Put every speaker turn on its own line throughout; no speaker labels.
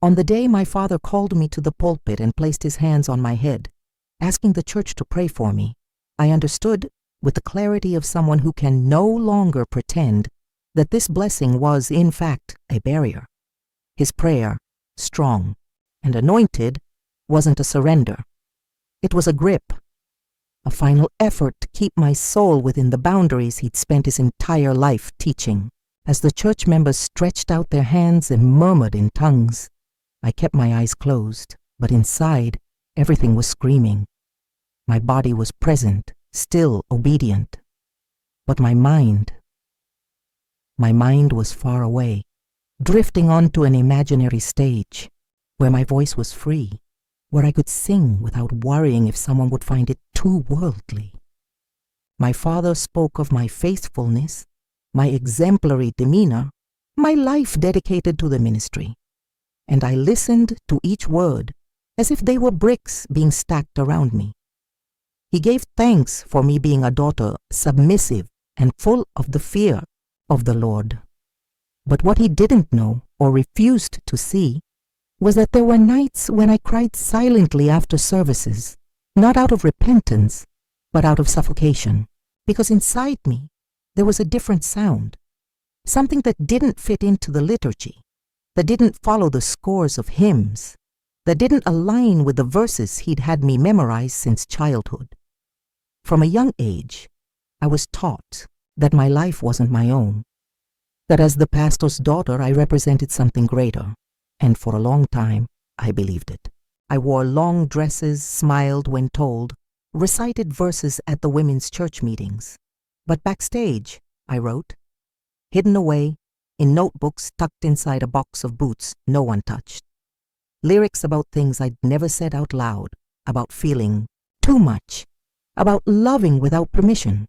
On the day my father called me to the pulpit and placed his hands on my head, asking the church to pray for me, I understood, with the clarity of someone who can no longer pretend, that this blessing was, in fact, a barrier. His prayer, strong and anointed, wasn't a surrender. It was a grip, a final effort to keep my soul within the boundaries he'd spent his entire life teaching. As the church members stretched out their hands and murmured in tongues, I kept my eyes closed, but inside, everything was screaming. My body was present, still obedient. But my mind was far away, drifting onto an imaginary stage, where my voice was free, where I could sing without worrying if someone would find it too worldly. My father spoke of my faithfulness, my exemplary demeanor, my life dedicated to the ministry, and I listened to each word as if they were bricks being stacked around me. He gave thanks for me being a daughter submissive and full of the fear of the Lord. But what he didn't know or refused to see was that there were nights when I cried silently after services, not out of repentance, but out of suffocation, because inside me there was a different sound, something that didn't fit into the liturgy, that didn't follow the scores of hymns, that didn't align with the verses he'd had me memorize since childhood. From a young age, I was taught that my life wasn't my own, that as the pastor's daughter I represented something greater, and for a long time I believed it. I wore long dresses, smiled when told, recited verses at the women's church meetings. But backstage, I wrote, hidden away, in notebooks tucked inside a box of boots no one touched. Lyrics about things I'd never said out loud, about feeling too much, about loving without permission,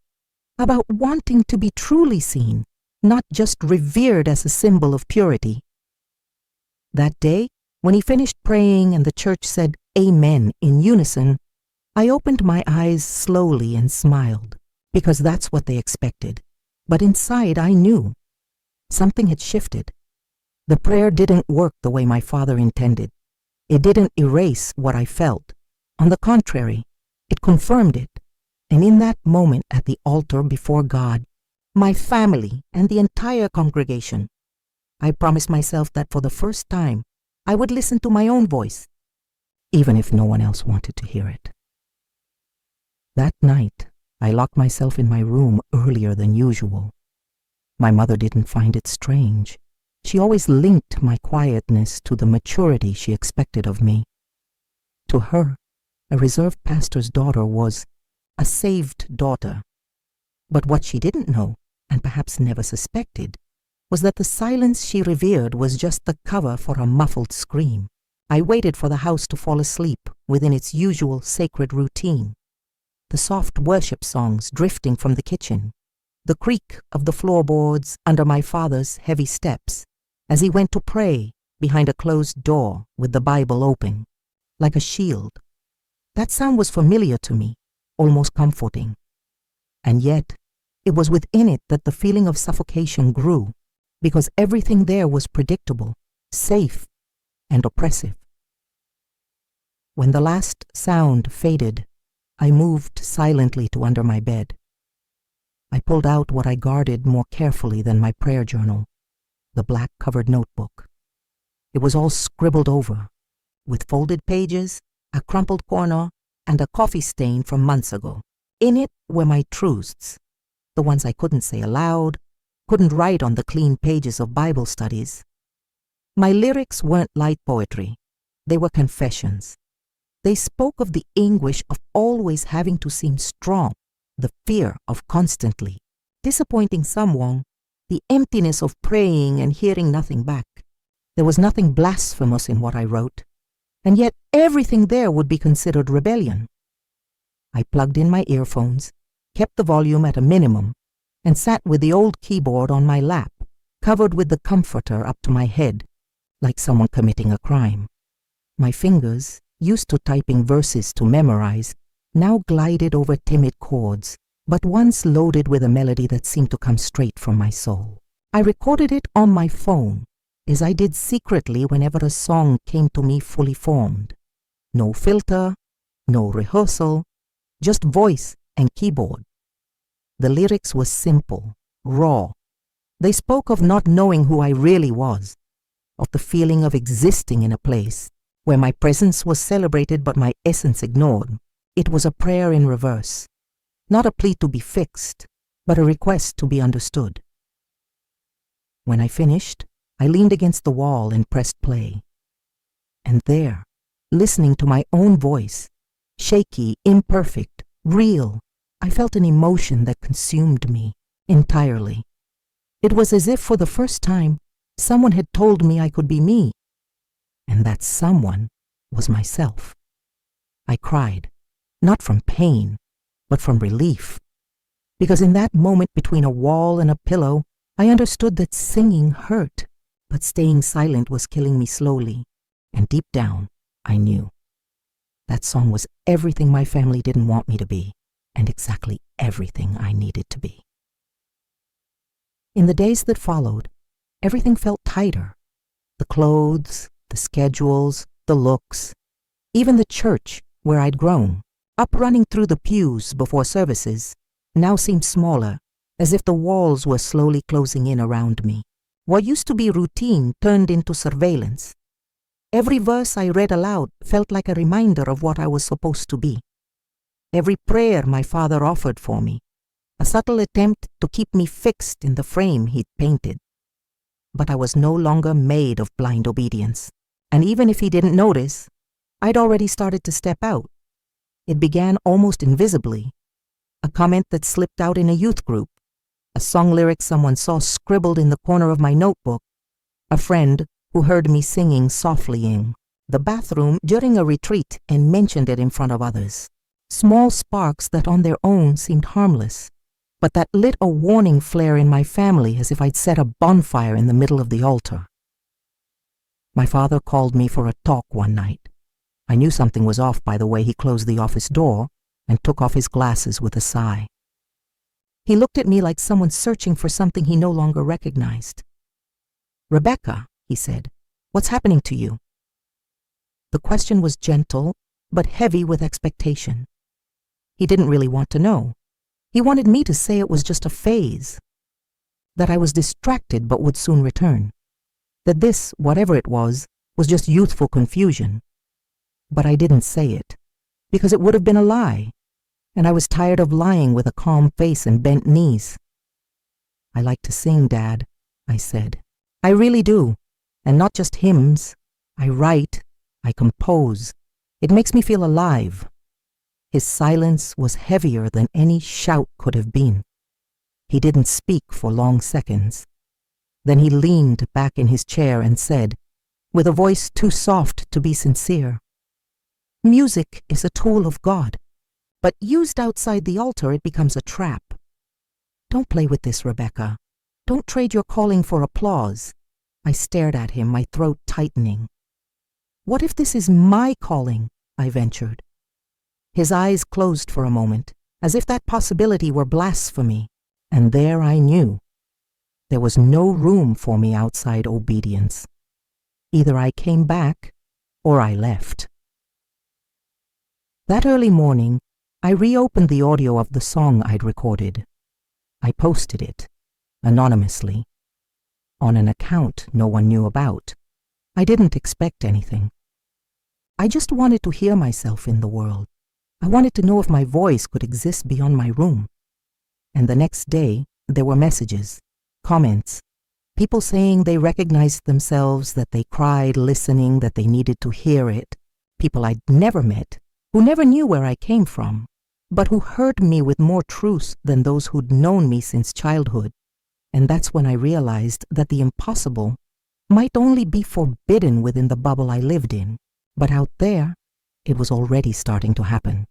about wanting to be truly seen, not just revered as a symbol of purity. That day, when he finished praying and the church said Amen in unison, I opened my eyes slowly and smiled, because that's what they expected. But inside I knew something had shifted. The prayer didn't work the way my father intended. It didn't erase what I felt. On the contrary, it confirmed it. And in that moment at the altar before God, my family, and the entire congregation, I promised myself that for the first time, I would listen to my own voice, even if no one else wanted to hear it. That night, I locked myself in my room earlier than usual. My mother didn't find it strange. She always linked my quietness to the maturity she expected of me. To her, a reserved pastor's daughter was a saved daughter. But what she didn't know, and perhaps never suspected, was that the silence she revered was just the cover for a muffled scream. I waited for the house to fall asleep within its usual sacred routine. The soft worship songs drifting from the kitchen, the creak of the floorboards under my father's heavy steps as he went to pray behind a closed door with the Bible open, like a shield. That sound was familiar to me, almost comforting. And yet, it was within it that the feeling of suffocation grew, because everything there was predictable, safe, and oppressive. When the last sound faded, I moved silently to under my bed. I pulled out what I guarded more carefully than my prayer journal, the black-covered notebook. It was all scribbled over, with folded pages, a crumpled corner, and a coffee stain from months ago. In it were my truths, the ones I couldn't say aloud, couldn't write on the clean pages of Bible studies. My lyrics weren't light poetry. They were confessions. They spoke of the anguish of always having to seem strong, the fear of constantly disappointing someone, the emptiness of praying and hearing nothing back. There was nothing blasphemous in what I wrote, and yet everything there would be considered rebellion. I plugged in my earphones, kept the volume at a minimum, and sat with the old keyboard on my lap, covered with the comforter up to my head, like someone committing a crime. My fingers, used to typing verses to memorize, now glided over timid chords, but once loaded with a melody that seemed to come straight from my soul. I recorded it on my phone, as I did secretly whenever a song came to me fully formed. No filter, no rehearsal, just voice and keyboard. The lyrics were simple, raw. They spoke of not knowing who I really was, of the feeling of existing in a place where my presence was celebrated but my essence ignored. It was a prayer in reverse, not a plea to be fixed, but a request to be understood. When I finished, I leaned against the wall and pressed play. And there, listening to my own voice, shaky, imperfect, real, I felt an emotion that consumed me entirely. It was as if for the first time, someone had told me I could be me, and that someone was myself. I cried, not from pain, but from relief, because in that moment between a wall and a pillow, I understood that singing hurt, but staying silent was killing me slowly, and deep down, I knew. That song was everything my family didn't want me to be, and exactly everything I needed to be. In the days that followed, everything felt tighter. The clothes, the schedules, the looks, even the church where I'd grown, up running through the pews before services, now seemed smaller, as if the walls were slowly closing in around me. What used to be routine turned into surveillance. Every verse I read aloud felt like a reminder of what I was supposed to be. Every prayer my father offered for me, a subtle attempt to keep me fixed in the frame he'd painted. But I was no longer made of blind obedience, and even if he didn't notice, I'd already started to step out. It began almost invisibly. A comment that slipped out in a youth group, a song lyric someone saw scribbled in the corner of my notebook, a friend who heard me singing softly in the bathroom during a retreat and mentioned it in front of others. Small sparks that on their own seemed harmless, but that lit a warning flare in my family as if I'd set a bonfire in the middle of the altar. My father called me for a talk one night. I knew something was off by the way he closed the office door and took off his glasses with a sigh. He looked at me like someone searching for something he no longer recognized. "Rebekah," he said, "what's happening to you?" The question was gentle, but heavy with expectation. He didn't really want to know. He wanted me to say it was just a phase, that I was distracted but would soon return, that this, whatever it was just youthful confusion. But I didn't say it, because it would have been a lie, and I was tired of lying with a calm face and bent knees. "I like to sing, Dad," I said. "I really do, and not just hymns. I write, I compose. It makes me feel alive." His silence was heavier than any shout could have been. He didn't speak for long seconds. Then he leaned back in his chair and said, with a voice too soft to be sincere, "Music is a tool of God, but used outside the altar it becomes a trap. Don't play with this, Rebekah. Don't trade your calling for applause." I stared at him, my throat tightening. "What if this is my calling?" I ventured. His eyes closed for a moment, as if that possibility were blasphemy, and there I knew. There was no room for me outside obedience. Either I came back, or I left. That early morning, I reopened the audio of the song I'd recorded. I posted it, anonymously, on an account no one knew about. I didn't expect anything. I just wanted to hear myself in the world. I wanted to know if my voice could exist beyond my room. And the next day, there were messages, comments, people saying they recognized themselves, that they cried listening, that they needed to hear it, people I'd never met, who never knew where I came from, but who heard me with more truth than those who'd known me since childhood. And that's when I realized that the impossible might only be forbidden within the bubble I lived in, but out there, it was already starting to happen.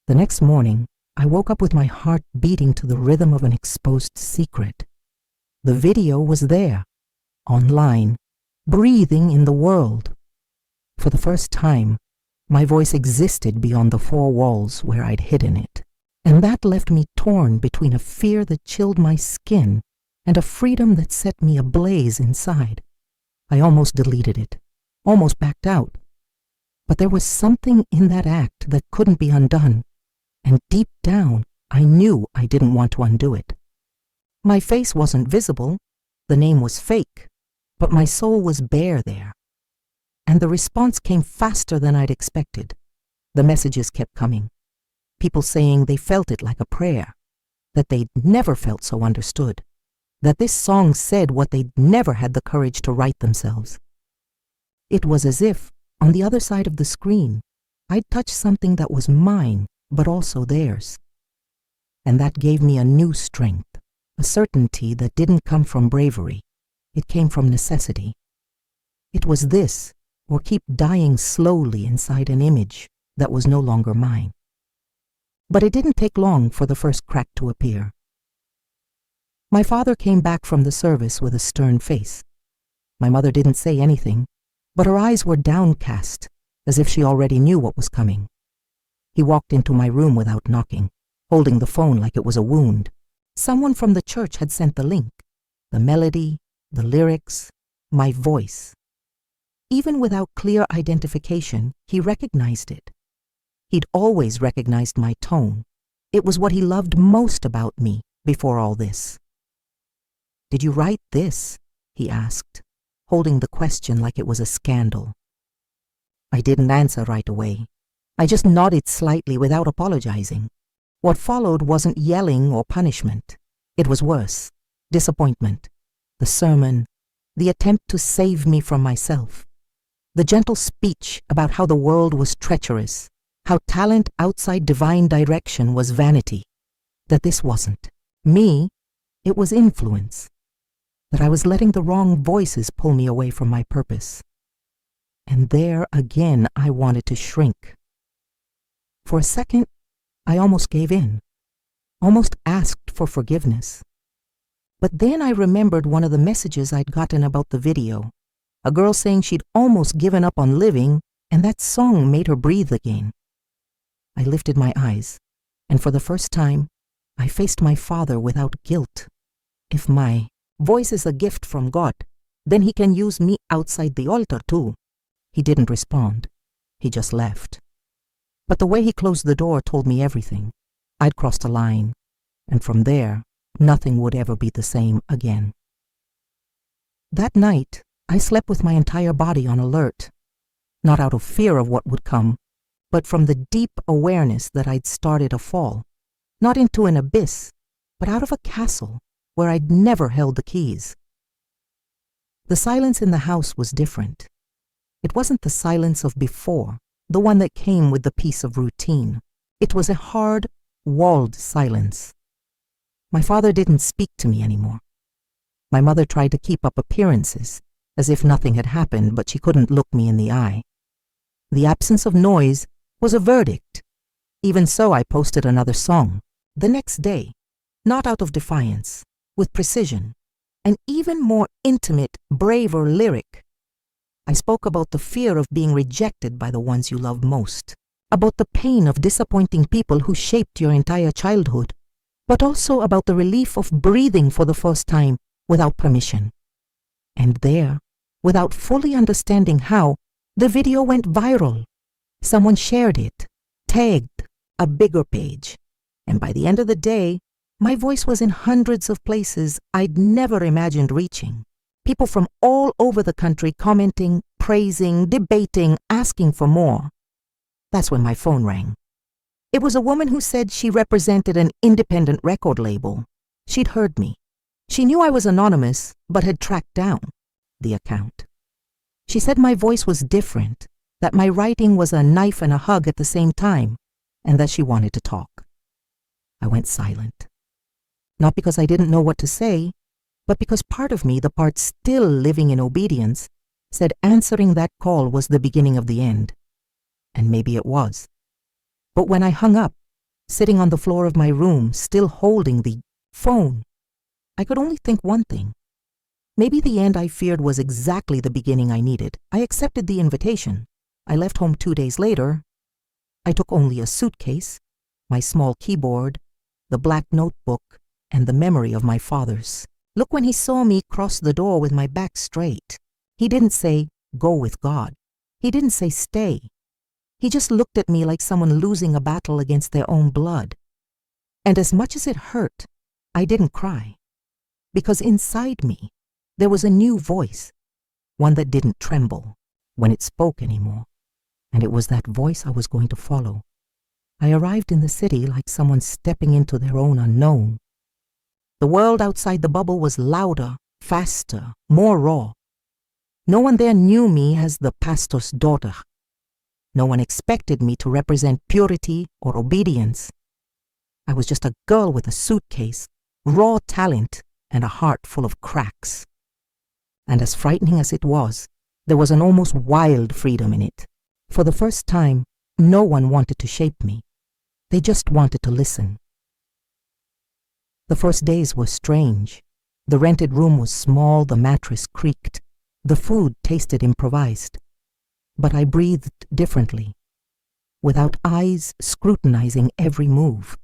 The next morning, I woke up with my heart beating to the rhythm of an exposed secret. The video was there, online, breathing in the world. For the first time, my voice existed beyond the four walls where I'd hidden it, and that left me torn between a fear that chilled my skin and a freedom that set me ablaze inside. I almost deleted it, almost backed out. But there was something in that act that couldn't be undone, and deep down, I knew I didn't want to undo it. My face wasn't visible, the name was fake, but my soul was bare there. And the response came faster than I'd expected. The messages kept coming. People saying they felt it like a prayer, that they'd never felt so understood, that this song said what they'd never had the courage to write themselves. It was as if, on the other side of the screen, I'd touched something that was mine, but also theirs. And that gave me a new strength, a certainty that didn't come from bravery. It came from necessity. It was this, or keep dying slowly inside an image that was no longer mine. But it didn't take long for the first crack to appear. My father came back from the service with a stern face. My mother didn't say anything, but her eyes were downcast, as if she already knew what was coming. He walked into my room without knocking, holding the phone like it was a wound. Someone from the church had sent the link, the melody, the lyrics, my voice. Even without clear identification, he recognized it. He'd always recognized my tone. It was what he loved most about me before all this. "Did you write this?" he asked, holding the question like it was a scandal. I didn't answer right away. I just nodded slightly without apologizing. What followed wasn't yelling or punishment. It was worse. Disappointment. The sermon. The attempt to save me from myself. The gentle speech about how the world was treacherous, how talent outside divine direction was vanity, that this wasn't me, it was influence, that I was letting the wrong voices pull me away from my purpose. And there again I wanted to shrink. For a second, I almost gave in, almost asked for forgiveness. But then I remembered one of the messages I'd gotten about the video, a girl saying she'd almost given up on living, and that song made her breathe again. I lifted my eyes, and for the first time, I faced my father without guilt. If my voice is a gift from God, then he can use me outside the altar too. He didn't respond. He just left. But the way he closed the door told me everything. I'd crossed a line, and from there, nothing would ever be the same again. That night, I slept with my entire body on alert, not out of fear of what would come, but from the deep awareness that I'd started a fall, not into an abyss, but out of a castle where I'd never held the keys. The silence in the house was different. It wasn't the silence of before, the one that came with the peace of routine. It was a hard, walled silence. My father didn't speak to me anymore. My mother tried to keep up appearances, as if nothing had happened, but she couldn't look me in the eye. The absence of noise was a verdict. Even so, I posted another song, the next day, not out of defiance, with precision, an even more intimate, braver lyric. I spoke about the fear of being rejected by the ones you love most, about the pain of disappointing people who shaped your entire childhood, but also about the relief of breathing for the first time without permission. And there, without fully understanding how, the video went viral. Someone shared it, tagged a bigger page, and by the end of the day, my voice was in hundreds of places I'd never imagined reaching. People from all over the country commenting, praising, debating, asking for more. That's when my phone rang. It was a woman who said she represented an independent record label. She'd heard me. She knew I was anonymous, but had tracked down the account. She said my voice was different, that my writing was a knife and a hug at the same time, and that she wanted to talk. I went silent. Not because I didn't know what to say, but because part of me, the part still living in obedience, said answering that call was the beginning of the end. And maybe it was. But when I hung up, sitting on the floor of my room, still holding the phone, I could only think one thing. Maybe the end I feared was exactly the beginning I needed. I accepted the invitation. I left home 2 days later. I took only a suitcase, my small keyboard, the black notebook, and the memory of my father's Look when he saw me cross the door with my back straight. He didn't say, "Go with God." He didn't say, "Stay." He just looked at me like someone losing a battle against their own blood. And as much as it hurt, I didn't cry. Because inside me, there was a new voice, one that didn't tremble when it spoke anymore. And it was that voice I was going to follow. I arrived in the city like someone stepping into their own unknown. The world outside the bubble was louder, faster, more raw. No one there knew me as the pastor's daughter. No one expected me to represent purity or obedience. I was just a girl with a suitcase, raw talent, and a heart full of cracks. And as frightening as it was, there was an almost wild freedom in it. For the first time, no one wanted to shape me. They just wanted to listen. The first days were strange. The rented room was small, the mattress creaked. The food tasted improvised. But I breathed differently, without eyes scrutinizing every move,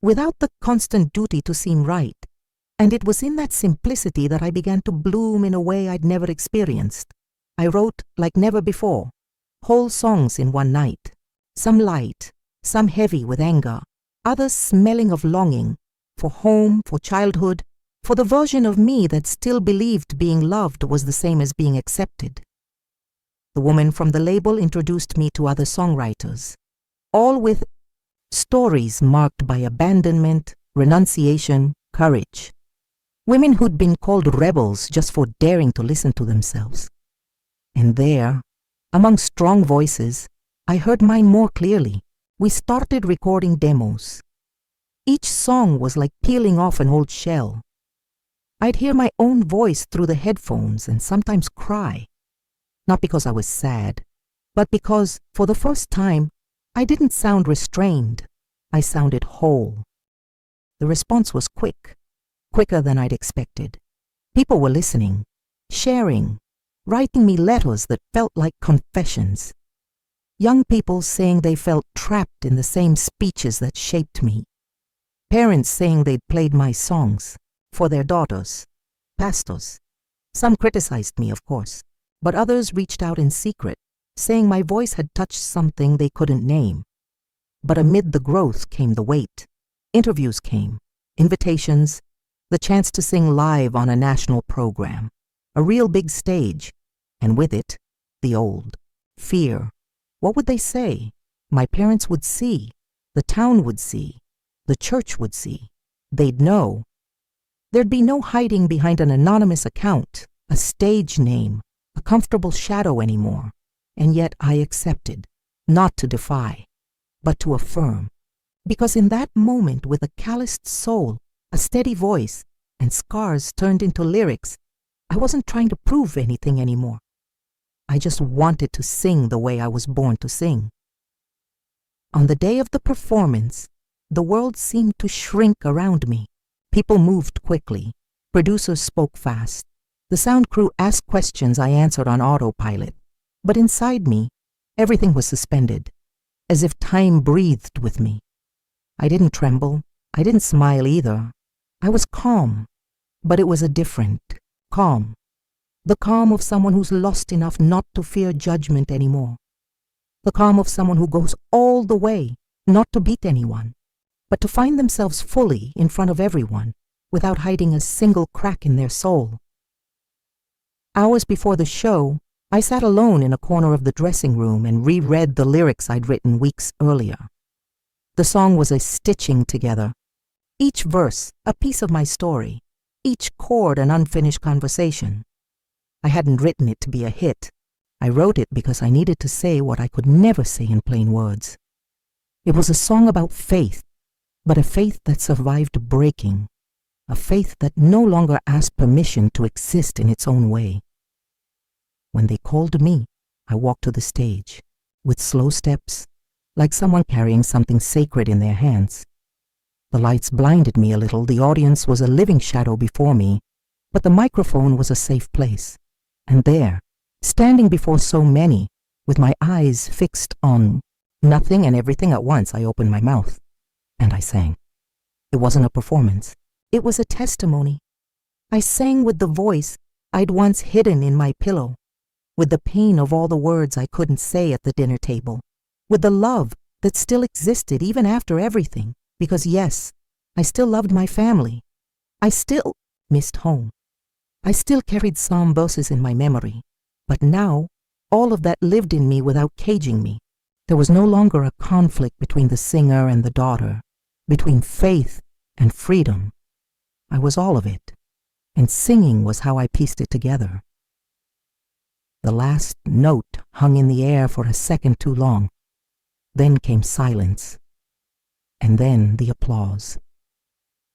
without the constant duty to seem right. And it was in that simplicity that I began to bloom in a way I'd never experienced. I wrote like never before, whole songs in one night, some light, some heavy with anger, others smelling of longing, for home, for childhood, for the version of me that still believed being loved was the same as being accepted. The woman from the label introduced me to other songwriters, all with stories marked by abandonment, renunciation, courage. Women who'd been called rebels just for daring to listen to themselves. And there, among strong voices, I heard mine more clearly. We started recording demos. Each song was like peeling off an old shell. I'd hear my own voice through the headphones and sometimes cry. Not because I was sad, but because, for the first time, I didn't sound restrained. I sounded whole. The response was quick, quicker than I'd expected. People were listening, sharing, writing me letters that felt like confessions. Young people saying they felt trapped in the same speeches that shaped me. Parents saying they'd played my songs for their daughters. Pastors. Some criticized me, of course, but others reached out in secret, saying my voice had touched something they couldn't name. But amid the growth came the weight. Interviews came, invitations, the chance to sing live on a national program, a real big stage, and with it, the old fear. What would they say? My parents would see, the town would see, the church would see. They'd know. There'd be no hiding behind an anonymous account, a stage name, a comfortable shadow anymore. And yet I accepted, not to defy, but to affirm. Because in that moment, with a calloused soul, a steady voice, and scars turned into lyrics, I wasn't trying to prove anything anymore. I just wanted to sing the way I was born to sing. On the day of the performance, the world seemed to shrink around me. People moved quickly. Producers spoke fast. The sound crew asked questions I answered on autopilot. But inside me, everything was suspended, as if time breathed with me. I didn't tremble. I didn't smile either. I was calm, but it was a different calm. The calm of someone who's lost enough not to fear judgment anymore. The calm of someone who goes all the way, not to beat anyone, but to find themselves fully in front of everyone, without hiding a single crack in their soul. Hours before the show, I sat alone in a corner of the dressing room and reread the lyrics I'd written weeks earlier. The song was a stitching together. Each verse, a piece of my story. Each chord, an unfinished conversation. I hadn't written it to be a hit. I wrote it because I needed to say what I could never say in plain words. It was a song about faith, but a faith that survived breaking. A faith that no longer asked permission to exist in its own way. When they called me, I walked to the stage, with slow steps, like someone carrying something sacred in their hands. The lights blinded me a little. The audience was a living shadow before me, but the microphone was a safe place. And there, standing before so many, with my eyes fixed on nothing and everything at once, I opened my mouth, and I sang. It wasn't a performance. It was a testimony. I sang with the voice I'd once hidden in my pillow, with the pain of all the words I couldn't say at the dinner table, with the love that still existed even after everything, because yes, I still loved my family. I still missed home. I still carried psalm verses in my memory, but now all of that lived in me without caging me. There was no longer a conflict between the singer and the daughter, between faith and freedom. I was all of it, and singing was how I pieced it together. The last note hung in the air for a second too long. Then came silence, and then the applause.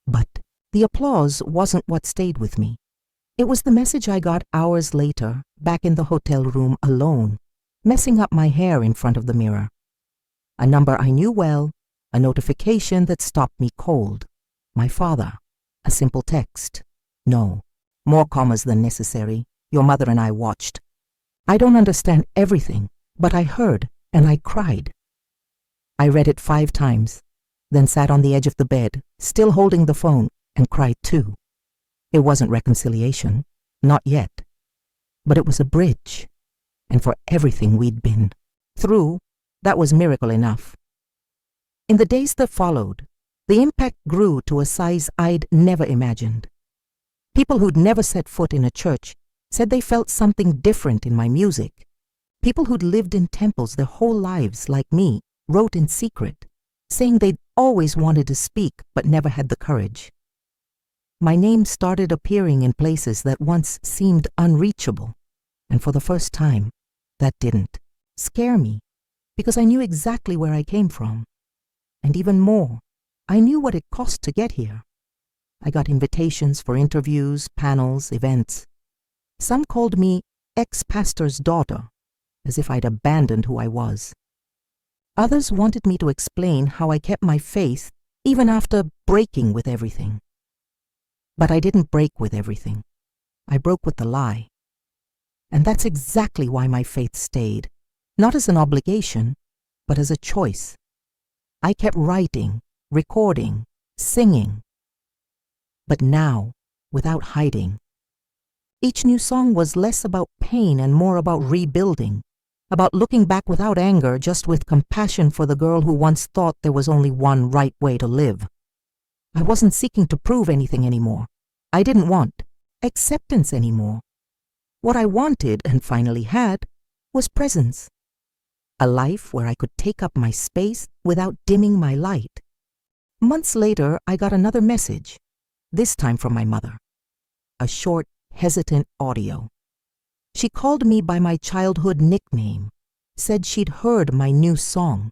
But the applause wasn't what stayed with me. It was the message I got hours later, back in the hotel room alone, messing up my hair in front of the mirror. A number I knew well, a notification that stopped me cold. My father. A simple text. No, more commas than necessary. Your mother and I watched. I don't understand everything, but I heard and I cried. I read it 5 times, then sat on the edge of the bed, still holding the phone, and cried too. It wasn't reconciliation, not yet, but it was a bridge, and for everything we'd been through, that was miracle enough. In the days that followed, the impact grew to a size I'd never imagined. People who'd never set foot in a church said they felt something different in my music. People who'd lived in temples their whole lives, like me, wrote in secret, saying they'd always wanted to speak but never had the courage. My name started appearing in places that once seemed unreachable, and for the first time, that didn't scare me, because I knew exactly where I came from. And even more, I knew what it cost to get here. I got invitations for interviews, panels, events. Some called me ex-pastor's daughter, as if I'd abandoned who I was. Others wanted me to explain how I kept my faith even after breaking with everything. But I didn't break with everything. I broke with the lie. And that's exactly why my faith stayed, not as an obligation, but as a choice. I kept writing, recording, singing. But now, without hiding. Each new song was less about pain and more about rebuilding, about looking back without anger, just with compassion for the girl who once thought there was only one right way to live. I wasn't seeking to prove anything anymore. I didn't want acceptance anymore. What I wanted and finally had was presence. A life where I could take up my space without dimming my light. Months later, I got another message, this time from my mother. A short, hesitant audio. She called me by my childhood nickname, said she'd heard my new song,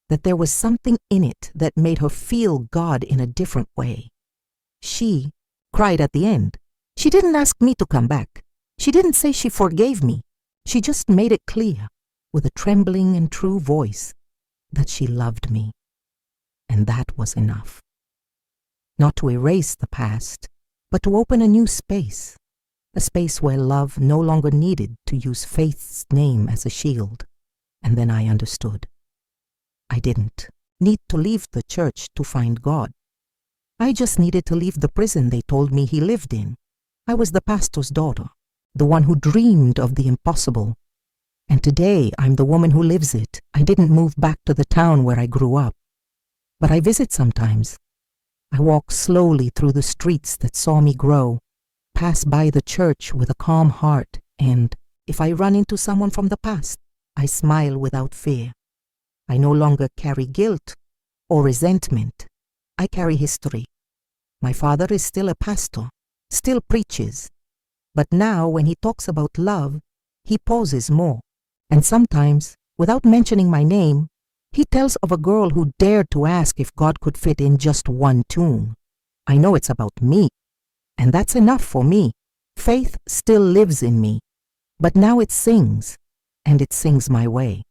that there was something in it that made her feel God in a different way. She cried at the end. She didn't ask me to come back. She didn't say she forgave me. She just made it clear, with a trembling and true voice, that she loved me. And that was enough. Not to erase the past, but to open a new space. A space where love no longer needed to use faith's name as a shield. And then I understood. I didn't need to leave the church to find God. I just needed to leave the prison they told me he lived in. I was the pastor's daughter, the one who dreamed of the impossible. And today I'm the woman who lives it. I didn't move back to the town where I grew up. But I visit sometimes. I walk slowly through the streets that saw me grow, pass by the church with a calm heart, and if I run into someone from the past, I smile without fear. I no longer carry guilt or resentment. I carry history. My father is still a pastor, still preaches. But now when he talks about love, he pauses more. And sometimes, without mentioning my name, he tells of a girl who dared to ask if God could fit in just one tune. I know it's about me, and that's enough for me. Faith still lives in me, but now it sings, and it sings my way.